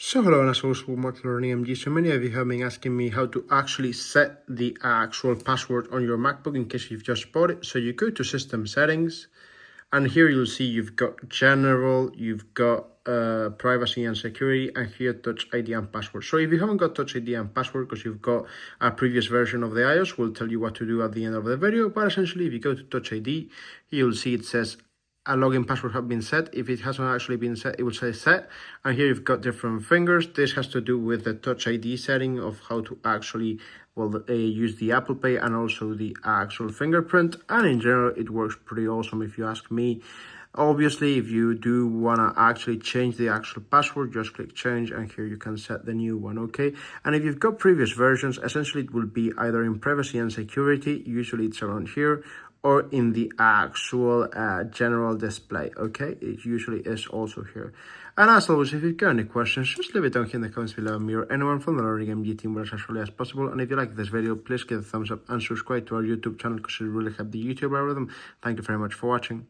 So hello and as always, welcome to Learning MG. So many of you have been asking me how to actually set the actual password on your MacBook in case you've just bought it. So you go to System Settings, and here you'll see you've got General, you've got Privacy and Security, and here Touch ID and Password. So if you haven't got Touch ID and Password because you've got a previous version of the iOS, we'll tell you what to do at the end of the video. But essentially, if you go to Touch ID, you'll see it says a login password have been set. If it hasn't actually been set, it will say set. And here you've got different fingers. This has to do with the Touch ID setting of how to actually, use the Apple Pay and also the actual fingerprint. And in general, it works pretty awesome if you ask me. Obviously, if you do want to actually change the actual password, just click change and here you can set the new one, okay? And if you've got previous versions, essentially it will be either in privacy and security, usually it's around here, or in the actual general display, okay? It usually is also here. And as always, if you've got any questions, just leave it down here in the comments below. Me or anyone from the Learning MG team will as shortly as possible. And if you like this video, please give a thumbs up and subscribe to our YouTube channel because it really helps the YouTube algorithm. Thank you very much for watching.